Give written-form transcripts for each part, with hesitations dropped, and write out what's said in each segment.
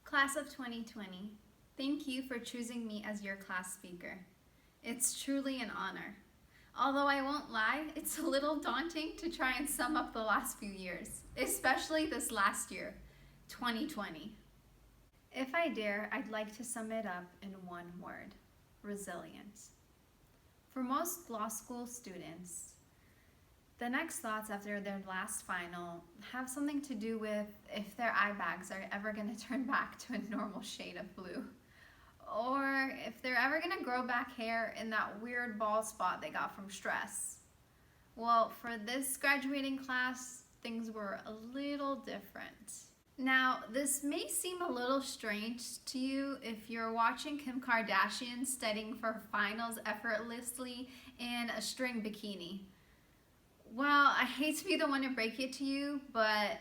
Class of 2020, thank you for choosing me as your class speaker. It's truly an honor. Although I won't lie, it's a little daunting to try and sum up the last few years, especially this last year, 2020. If I dare, I'd like to sum it up in one word: resilience. For most law school students, the next thoughts after their last final have something to do with if their eye bags are ever going to turn back to a normal shade of blue, or if they're ever going to grow back hair in that weird bald spot they got from stress. Well, for this graduating class, things were a little different. Now, this may seem a little strange to you if you're watching Kim Kardashian studying for finals effortlessly in a string bikini. Well, I hate to be the one to break it to you, but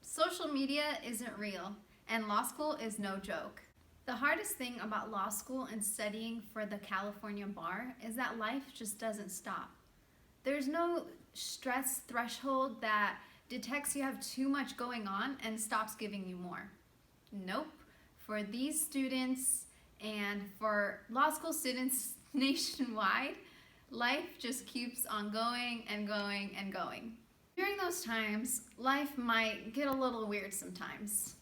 social media isn't real, and law school is no joke. The hardest thing about law school and studying for the California bar is that life just doesn't stop. There's no stress threshold that detects you have too much going on and stops giving you more. Nope. For these students and for law school students nationwide, life just keeps on going and going and going. During those times, life might get a little weird sometimes.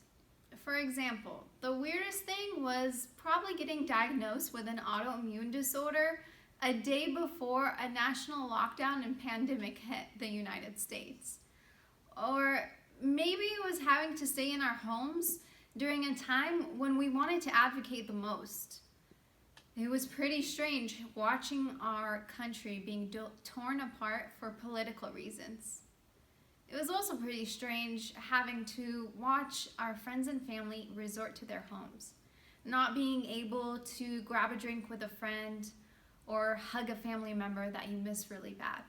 For example, the weirdest thing was probably getting diagnosed with an autoimmune disorder a day before a national lockdown and pandemic hit the United States. Or maybe it was having to stay in our homes during a time when we wanted to advocate the most. It was pretty strange watching our country being torn apart for political reasons. It was also pretty strange having to watch our friends and family resort to their homes, not being able to grab a drink with a friend or hug a family member that you miss really bad.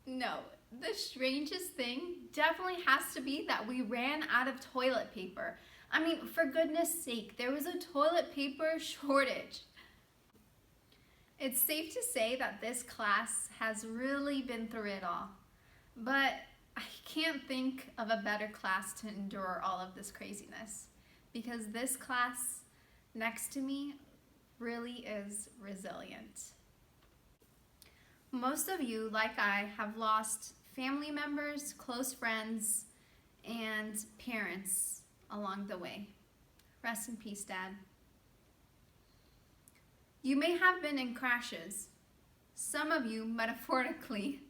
No, the strangest thing definitely has to be that we ran out of toilet paper. I mean, for goodness sake, there was a toilet paper shortage. It's safe to say that this class has really been through it all, but I can't think of a better class to endure all of this craziness, because this class next to me really is resilient. Most of you, like I, have lost family members, close friends, and parents along the way. Rest in peace, Dad. You may have been in crashes, some of you metaphorically,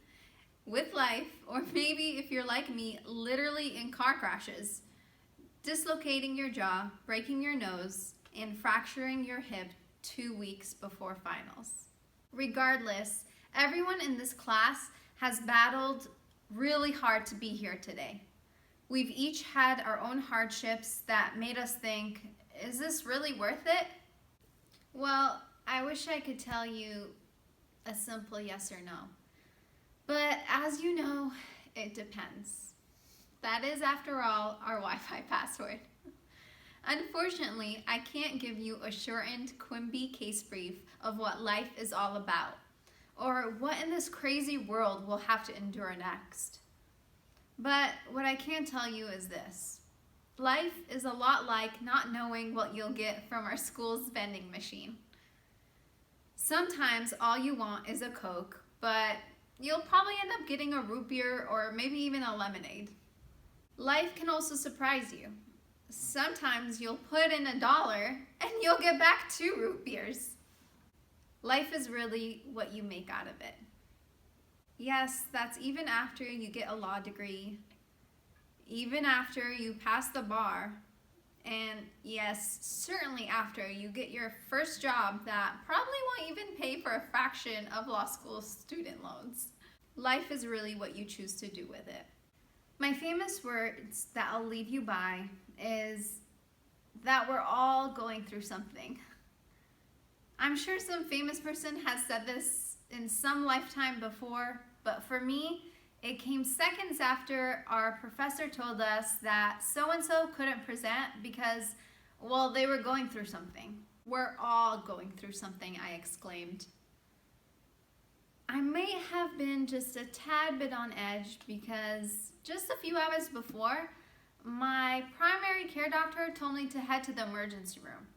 with life, or maybe if you're like me, literally in car crashes, dislocating your jaw, breaking your nose, and fracturing your hip 2 weeks before finals. Regardless, everyone in this class has battled really hard to be here today. We've each had our own hardships that made us think, is this really worth it? Well, I wish I could tell you a simple yes or no. But as you know, it depends. That is, after all, our Wi-Fi password. Unfortunately, I can't give you a shortened Quimby case brief of what life is all about, or what in this crazy world we'll have to endure next. But what I can tell you is this: life is a lot like not knowing what you'll get from our school's vending machine. Sometimes all you want is a Coke, but you'll probably end up getting a root beer or maybe even a lemonade. Life can also surprise you. Sometimes you'll put in $1 and you'll get back 2 root beers. Life is really what you make out of it. Yes, that's even after you get a law degree, even after you pass the bar, and yes, certainly after you get your first job that probably won't even pay for a fraction of law school student loans. Life is really what you choose to do with it. My famous words that I'll leave you by is that we're all going through something. I'm sure some famous person has said this in some lifetime before, but for me, it came seconds after our professor told us that so-and-so couldn't present because, well, they were going through something. We're all going through something, I exclaimed. I may have been just a tad bit on edge because just a few hours before, my primary care doctor told me to head to the emergency room.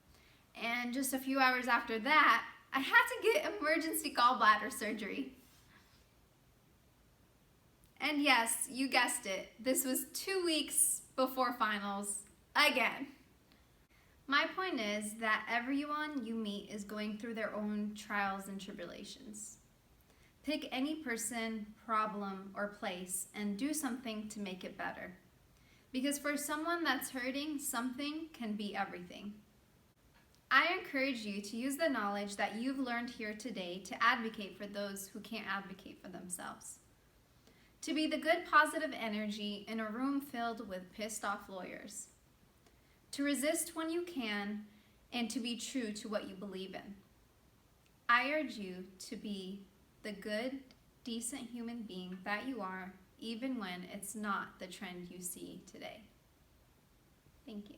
And just a few hours after that, I had to get emergency gallbladder surgery. And yes, you guessed it, this was 2 weeks before finals, again. My point is that everyone you meet is going through their own trials and tribulations. Pick any person, problem, or place and do something to make it better. Because for someone that's hurting, something can be everything. I encourage you to use the knowledge that you've learned here today to advocate for those who can't advocate for themselves. To be the good positive energy in a room filled with pissed off lawyers. To resist when you can, and to be true to what you believe in. I urge you to be the good, decent human being that you are, even when it's not the trend you see today. Thank you.